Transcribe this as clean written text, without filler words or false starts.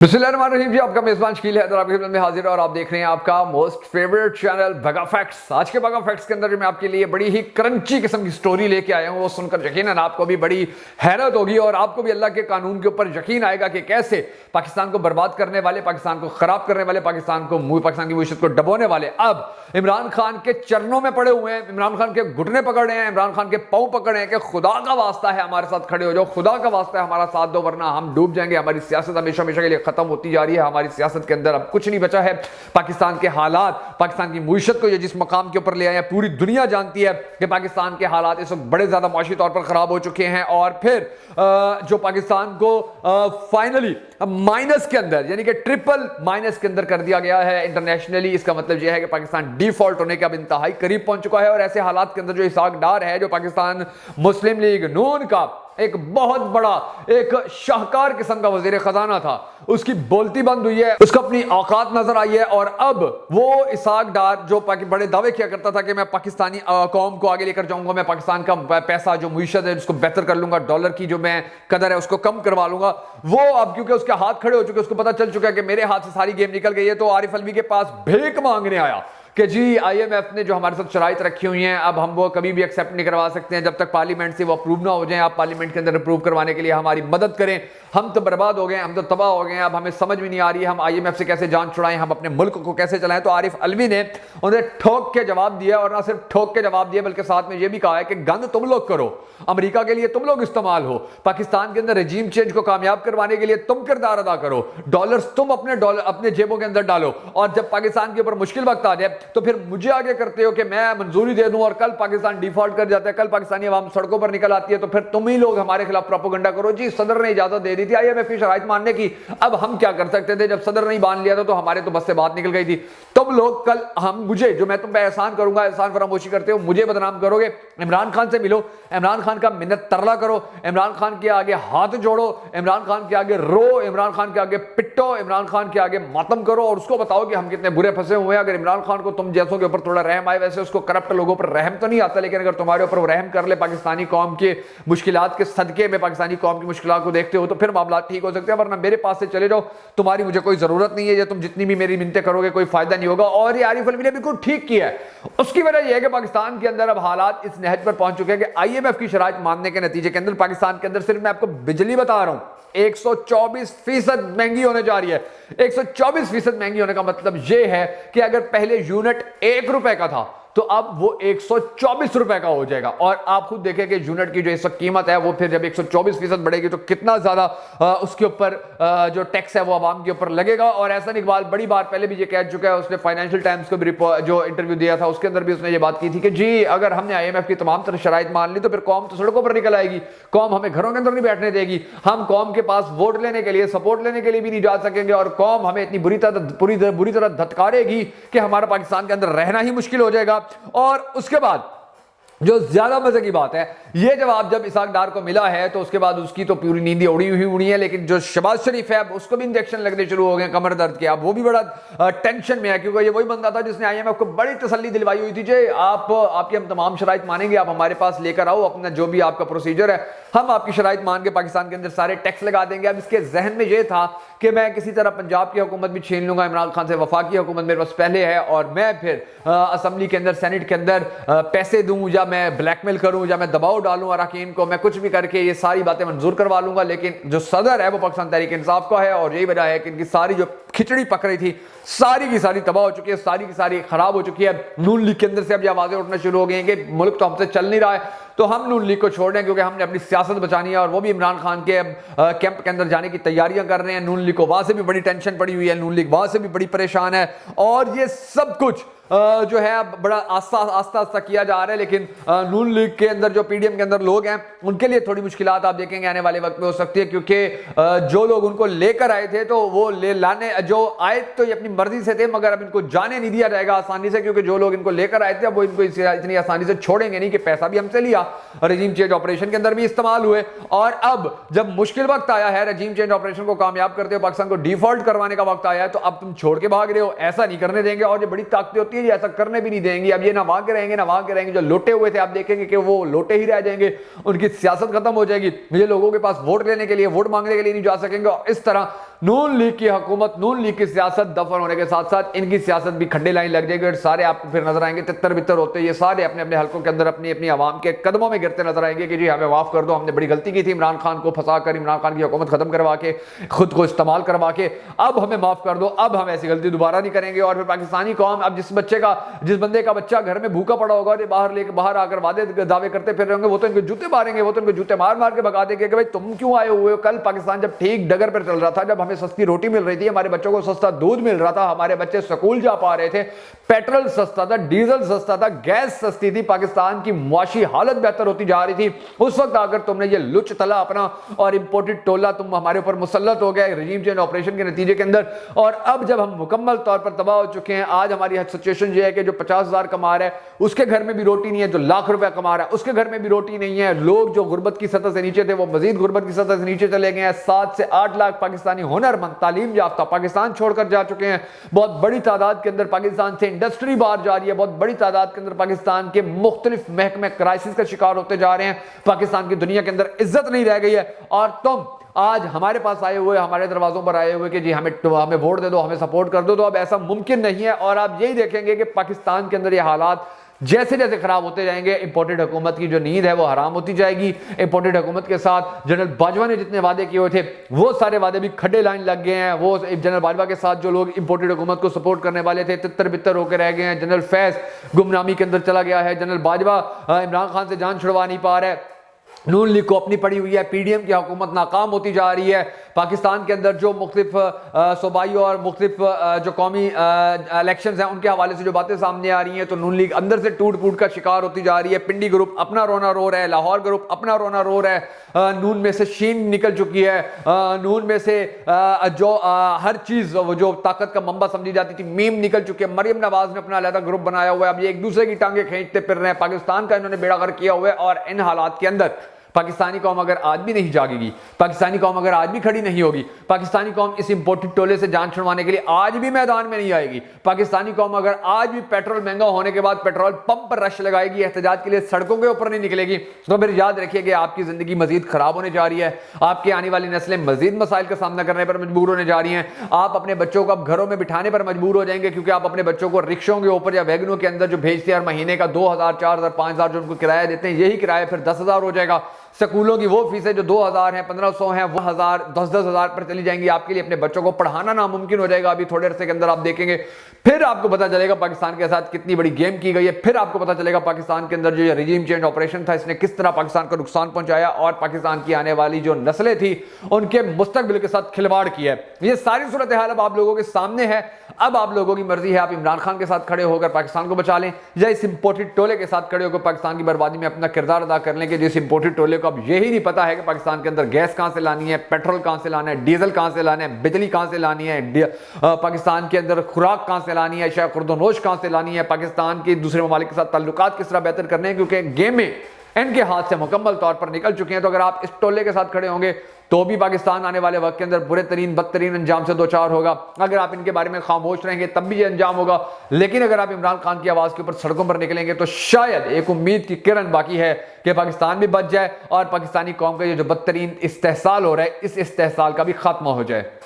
बिस्मिल्लाहिर्रहमानिर्रहीम जी, आपका मेजबान शकील हैदर आपकी खिदमत में हाजिर है और आप देख रहे हैं आपका मोस्ट फेवरेट चैनल बगा फैक्ट्स। आज के बगा फैक्ट्स के अंदर मैं आपके लिए बड़ी ही क्रंची किस्म की स्टोरी लेके आया हूं। वो सुनकर यकीनन आपको भी बड़ी हैरत होगी और आपको भी अल्लाह के कानून के ऊपर यकीन आएगा कि कैसे पाकिस्तान को बर्बाद करने वाले, पाकिस्तान को खराब करने वाले, पाकिस्तान की मईशत को डबोने वाले अब इमरान खान के चरणों में पड़े हुए हैं। इमरान खान के घुटने पकड़े हैं, इमरान खान के पांव पकड़े हैं कि खुदा का वास्ता है हमारे साथ खड़े हो जाओ, खुदा का वास्ता है हमारा साथ दो वरना हम डूब जाएंगे। हमारी सियासत हमेशा हमेशा के लिए खत्म होती जा रही है। हमारी सियासत के अंदर अब कुछ नहीं बचा है। पाकिस्तान के हालात, पाकिस्तान की मईशत को ये जिस मकाम के ऊपर ले आए हैं, पूरी दुनिया जानती है कि पाकिस्तान के हालात इस वक्त बड़े ज्यादा मुआशी तौर पर खराब हो चुके हैं। और फिर जो पाकिस्तान को फाइनली माइनस के अंदर यानी कि ट्रिपल माइनस के अंदर कर दिया गया है इंटरनेशनली। इसका मतलब यह है कि पाकिस्तान डिफॉल्ट होने के अब इंतहाई करीब पहुंच चुका है। और ऐसे हालात के अंदर जो इसहाक डार है, जो पाकिस्तान मुस्लिम लीग नून का एक बहुत बड़ा एक शाहकार किस्म का वजीर खजाना था, उसकी बोलती बंद हुई है, उसको अपनी औकात नजर आई है। और अब वो इसहाक डार जो बड़े दावे किया करता था कि मैं पाकिस्तानी कौम को आगे लेकर जाऊंगा, मैं पाकिस्तान का पैसा जो मईशत है उसको बेहतर कर लूंगा, डॉलर की जो मैं कदर है उसको कम करवा लूंगा, वो अब क्योंकि उसके हाथ खड़े हो चुके, उसको पता चल चुका है कि मेरे हाथ से सारी गेम निकल गई है, तो आरिफ अलवी के पास भीख मांगने आया कि जी आईएमएफ ने जो हमारे साथ शराइत रखी हुई हैं अब हम वो कभी भी एक्सेप्ट नहीं करवा सकते हैं जब तक पार्लियामेंट से वो अप्रूव ना हो जाए। आप पार्लियामेंट के अंदर अप्रूव करवाने के लिए हमारी मदद करें, हम तो बर्बाद हो गए, हम तो तबाह हो गए हैं, अब हमें समझ में नहीं आ रही है हम आईएमएफ से कैसे जान छुड़ाएं, हम अपने मुल्क को कैसे चलाएं। तो आरिफ अलवी ने उन्हें ठोक के जवाब दिया, और ना सिर्फ ठोक के जवाब दिया बल्कि साथ में ये भी कहा है कि गंद तुम लोग करो, अमेरिका के लिए तुम लोग इस्तेमाल हो, पाकिस्तान के अंदर रजीम चेंज को कामयाब करवाने के लिए तुम किरदार अदा करो, डॉलर्स तुम अपने जेबों के अंदर डालो, और जब पाकिस्तान के ऊपर मुश्किल वक्त आ जाए तो फिर मुझे आगे करते हो कि मैं मंजूरी दे दूं और कल पाकिस्तान डिफॉल्ट कर जाता है, कल पाकिस्तानी अवाम सड़कों पर निकल आती है तो फिर तुम ही लोग हमारे खिलाफ प्रोपेगेंडा करो। जी सदर ने इजाजत दे दी थी आईएमएफ की शराइत मानने की, अब हम क्या कर सकते थे? जब सदर नहीं मान लिया था तो हमारे तो बस से बात निकल गई थी। तुम लोग कल हम मुझे जो मैं तुम पे एहसान करूंगा, एहसान फरामोशी करते हो, मुझे बदनाम करोगे। इमरान खान से मिलो, इमरान खान का मिन्नत तरला करो, इमरान खान के आगे हाथ जोड़ो, इमरान खान के आगे रो, इमरान खान के आगे पिटो, इमरान खान के आगे मातम करो और उसको बताओ कि हम कितने बुरे फंसे हुए हैं। अगर इमरान खान को तुम जैसों के ऊपर थोड़ा रहम आए, वैसे उसको करप्ट लोगों पर रहम तो नहीं आता, लेकिन अगर तुम्हारे ऊपर वो रहम कर ले पाकिस्तानी कौम के मुश्किलात के सदके में, पाकिस्तानी कौम की मुश्किलात को देखते हो तो फिर मामला ठीक हो सकते हैं, वरना मेरे पास से चले जाओ, तुम्हारी मुझे कोई जरूरत नहीं है, या तुम जितनी भी मेरी मिन्नतें करोगे कोई फायदा नहीं होगा। और ये आरिफ अलवी ने बिल्कुल ठीक किया है। उसकी वजह यह है कि पाकिस्तान के अंदर अब हालात इस नहज पर पहुंच चुके हैं कि आईएमएफ की शराइत मानने के नतीजे के अंदर पाकिस्तान के अंदर सिर्फ मैं आपको बिजली बता रहा हूं 124% महंगी होने जा रही है। 124% महंगी होने का मतलब यह है कि अगर पहले यूनिट 1 रुपए का था तो अब वो 124 रुपए का हो जाएगा। और आप खुद देखें कि यूनिट की जो इस वक्त कीमत है वो फिर जब 124% बढ़ेगी तो कितना ज्यादा उसके ऊपर जो टैक्स है वो आवाम के ऊपर लगेगा। और ऐसा इकबाल बड़ी बार पहले भी ये कह चुका है, उसने फाइनेंशियल टाइम्स को भी जो इंटरव्यू दिया था उसके अंदर भी उसने ये बात की थी कि जी अगर हमने आईएमएफ की तमाम तरह शराइत मान ली तो फिर कौम तो सड़कों पर निकल आएगी, कौम हमें घरों के अंदर नहीं बैठने देगी, हम कौम के पास वोट लेने के लिए, सपोर्ट लेने के लिए भी नहीं जा सकेंगे, और कौम हमें इतनी बुरी तरह धत्कारेगी कि हमारा पाकिस्तान के अंदर रहना ही मुश्किल हो जाएगा। और उसके बाद जो ज्यादा मजे की बात है, ये जवाब जब इसहाक डार को मिला है तो उसके बाद उसकी तो पूरी नींद उड़ी है, लेकिन जो शहबाज शरीफ है उसको भी इंजेक्शन लगने शुरू हो गए कमर दर्द के। अब वो भी बड़ा टेंशन में है क्योंकि ये वही बंदा था जिसने आईएमएफ को बड़ी तसल्ली दिलवाई हुई थी जे आपकी हम तमाम शराइत मानेंगे, आप हमारे पास लेकर आओ अपना जो भी आपका प्रोसीजर है, हम आपकी शराइत मान के पाकिस्तान के अंदर सारे टैक्स लगा देंगे। अब इसके जहन में यह था कि मैं किसी तरह पंजाब की हुकूमत भी छीन लूंगा, इमरान खान से वफाकी हुकूमत मेरे पास पहले है, और मैं फिर असम्बली के अंदर, सेनेट के अंदर पैसे दूं या मैं ब्लैकमेल करूं या मैं दबाव डालूं अरकान को, मैं कुछ भी करके ये सारी बातें मंजूर करवा लूंगा। लेकिन जो सदर है वो पाकिस्तान तहरीक इंसाफ का है, और यही वजह है कि इनकी सारी जो खिचड़ी पक रही थी सारी की सारी तबाह हो चुकी है, सारी की सारी खराब हो चुकी है। नून लीग के अंदर से अब ये आवाजें उठना शुरू हो गई हैं कि मुल्क तो हमसे चल नहीं रहा है तो हम नून लीग को छोड़ दें क्योंकि हमने अपनी सियासत बचानी है, और वो भी इमरान खान के कैंप के अंदर जाने की तैयारियां कर रहे हैं। नून लीग को वहां से भी बड़ी टेंशन पड़ी हुई है, नून लीग वहां से भी बड़ी परेशान है, और ये सब कुछ जो है बड़ा आस्ता किया जा रहा है। लेकिन नून लीग के अंदर जो पीडीएम के अंदर लोग हैं उनके लिए थोड़ी मुश्किलात आप देखेंगे आने वाले वक्त में हो सकती है, क्योंकि जो लोग उनको लेकर आए थे तो वो लाने जो आए तो ये अपनी मर्जी से थे, मगर अब इनको जाने नहीं दिया जाएगा आसानी से, क्योंकि जो लोग इनको लेकर आए थे अब वो इनको इतनी आसानी से छोड़ेंगे नहीं कि पैसा भी हमसे लिया, रजीम चेंज ऑपरेशन के अंदर भी इस्तेमाल हुए, और अब जब मुश्किल वक्त आया है रजीम चेंज ऑपरेशन को कामयाब करते हो, पाकिस्तान को डिफॉल्ट करवाने का वक्त आया है, तो अब तुम छोड़ के भाग रहे हो, ऐसा नहीं करने देंगे। और ये बड़ी ताकतें होती है ऐसा करने भी नहीं देंगी। अब ये ना वहां के रहेंगे ना वहां के रहेंगे, जो लोटे हुए थे आप देखेंगे कि वो लोटे ही रह जाएंगे, उनकी सियासत खत्म हो जाएगी, ये लोगों के पास वोट लेने के लिए, वोट मांगने के लिए नहीं जा सकेंगे, और इस तरह नून लीग की हुकूमत, नून लीग की सियासत दफन होने के साथ साथ इनकी सियासत भी खड्डे लाइन लग जाएगी और सारे आपको फिर नजर आएंगे तितर बितर होते, ये सारे अपने अपने हलकों के अंदर अपनी अपनी आवाम के कदमों में गिरते नजर आएंगे कि जी हमें माफ कर दो, हमने बड़ी गलती की थी इमरान खान को फंसा कर, इमरान खान की हुकूमत खत्म करवा के, खुद को इस्तेमाल करवा के, अब हमें माफ कर दो, अब हम ऐसी गलती दोबारा नहीं करेंगे। और फिर पाकिस्तानी कौम, अब जिस बंदे का बच्चा घर में भूखा पड़ा होगा, बाहर आकर वादे दावे करते फिर रहेंगे, वो तो इनके जूते मारेंगे, वो तो इनके जूते मार मार के भगा देंगे कि भाई तुम क्यों आए हुए हो। कल पाकिस्तान जब ठीक डगर पर चल रहा था, जब हमें सस्ती रोटी मिल रही थी, हमारे बच्चों को सस्ता दूध मिल रहा था, हमारे बच्चे स्कूल जा पा रहे थे, पेट्रोल सस्ता था, डीजल सस्ता था, गैस सस्ती थी, पाकिस्तान की मुआशी हालत बेहतर होती जा रही थी, उस वक्त आकर तुमने ये लुच तला अपना और इंपोर्टेड टोला तुम हमारे ऊपर मुसल्लत हो गए रजीम चेंज ऑपरेशन के नतीजे के अंदर। और अब जब हम मुकम्मल तौर पर तबाह हो चुके हैं, आज हमारी सिचुएशन ये है कि जो 50,000 कमा रहा है उसके घर में भी रोटी नहीं है, जो लाख रुपया कमा रहा है उसके घर में भी रोटी नहीं है। लोग जो गुर्बत की सतह से नीचे थे वो मजीद गुर्बत की सतह से नीचे चले गए हैं। 7 से 8 लाख पाकिस्तानी हुनरमंद तालीम याफ्ता पाकिस्तान छोड़कर जा चुके हैं। बहुत बड़ी तादाद के अंदर पाकिस्तान से इंडस्ट्री बाहर जा रही है, बहुत बड़ी तादाद के अंदर पाकिस्तान के मुख्तलिफ महकमे क्राइसिस का शिकार होते जा रहे हैं, पाकिस्तान की दुनिया के अंदर इज्जत नहीं रह गई है। और तुम आज हमारे पास आए हुए, हमारे दरवाजों पर आए हुए कि जी हमें वोट दे दो, हमें सपोर्ट कर दो, तो अब ऐसा मुमकिन नहीं है। और आप यही देखेंगे कि पाकिस्तान के अंदर ये हालात जैसे जैसे खराब होते जाएंगे, इंपोर्टेड हुकूमत की जो नींद है वो हराम होती जाएगी। इंपोर्टेड हुकूमत के साथ जनरल बाजवा ने जितने वादे किए हुए थे वो सारे वादे भी खड्डे लाइन लग गए हैं। वो जनरल बाजवा के साथ जो लोग इंपोर्टेड हुकूमत को सपोर्ट करने वाले थे तितर बितर होकर रह गए हैं। जनरल फैज गुमनामी के अंदर चला गया है, जनरल बाजवा इमरान खान से जान छुड़वा नहीं पा रहा है, नून लीग को अपनी पड़ी हुई है, पीडीएम की हुकूमत नाकाम होती जा रही है। पाकिस्तान के अंदर जो मुख्तलिफ सूबाई और मुख्तलिफ जो कौमी इलेक्शंस हैं उनके हवाले से जो बातें सामने आ रही हैं, तो नून लीग अंदर से टूट फूट का शिकार होती जा रही है। पिंडी ग्रुप अपना रोना रो रहा है, लाहौर ग्रुप अपना रोना रो रहा है, नून में से शीन निकल चुकी है, नून में से जो हर चीज़ जो ताकत का मंबा समझी जाती थी मीम निकल चुकी है। मरियम नवाज ने अपना अलहदा ग्रुप बनाया हुआ है, अब ये एक दूसरे की टांगे खींचते फिर रहे हैं। पाकिस्तान का इन्होंने बेड़ा गर्क किया हुआ है। और इन हालात के अंदर पाकिस्तानी कौम अगर आज भी नहीं जागेगी, पाकिस्तानी कौम अगर आज भी खड़ी नहीं होगी, पाकिस्तानी कौम इस इंपोर्टेड टोले से जान छुड़वाने के लिए आज भी मैदान में नहीं आएगी, पाकिस्तानी कौम अगर आज भी पेट्रोल महंगा होने के बाद पेट्रोल पंप पर रश लगाएगी, एहतजाज के लिए सड़कों के ऊपर नहीं निकलेगी, तो फिर याद रखिए कि आपकी जिंदगी मजीद खराब होने जा रही है। आपकी आने वाली नस्लें मजीद मसाइल का सामना करने पर मजबूर होने जा रही हैं। आप अपने बच्चों को अब घरों में बिठाने पर मजबूर हो जाएंगे, क्योंकि आप अपने बच्चों को रिक्शों के ऊपर या वैगनों के अंदर जो भेजते हैं हर महीने का 2,000, 4,000, 5,000 जो उनको किराया देते हैं, यही किराया फिर 10,000 हो जाएगा। स्कूलों की वो फीसें जो 2,000 हैं, 1,500 हैं, वो 1,000, 10,000 पर चली जाएंगी। आपके लिए अपने बच्चों को पढ़ाना नामुमकिन हो जाएगा। अभी थोड़े अरसे के अंदर आप देखेंगे, फिर आपको पता चलेगा पाकिस्तान के साथ कितनी बड़ी गेम की गई है। फिर आपको पता चलेगा पाकिस्तान के अंदर जो ये रजीम चेंज ऑपरेशन था इसने किस तरह पाकिस्तान को नुकसान पहुंचाया और पाकिस्तान की आने वाली जो नस्लें थी उनके मुस्तकबिल के साथ खिलवाड़ किया है। ये सारी सूरत हाल अब आप लोगों के सामने है। अब आप लोगों की मर्जी है, आप इमरान खान के साथ खड़े होकर पाकिस्तान को बचा लें या इस इंपोर्टेड टोले के साथ खड़े होकर पाकिस्तान की बर्बादी में अपना किरदार अदा कर लें कि जिस इंपोर्टेड टोले को अब यही नहीं पता है कि पाकिस्तान के अंदर गैस कहां से लानी है, पेट्रोल कहां से लाना है, डीजल कहां से लाना है, बिजली कहां से लानी है, पाकिस्तान के अंदर खुराक कहां से लानी है, शायद खुर्दोनोश कहां से लानी है, पाकिस्तान के दूसरे ममालिक के साथ ताल्लुकात किस तरह बेहतर करने हैं, क्योंकि गेमें इनके हाथ से मुकम्मल तौर पर निकल चुके हैं। तो अगर आप इस टोले के साथ खड़े होंगे तो भी पाकिस्तान आने वाले वक्त के अंदर बुरे तरीन बदतरीन अंजाम से दो चार होगा। अगर आप इनके बारे में खामोश रहेंगे तब भी ये अंजाम होगा। लेकिन अगर आप इमरान खान की आवाज़ के ऊपर सड़कों पर निकलेंगे तो शायद एक उम्मीद की किरण बाकी है कि पाकिस्तान भी बच जाए और पाकिस्तानी कौम का ये जो बदतरीन इस्तेहसाल हो रहा है इस इस्तेहसाल का भी खात्मा हो जाए।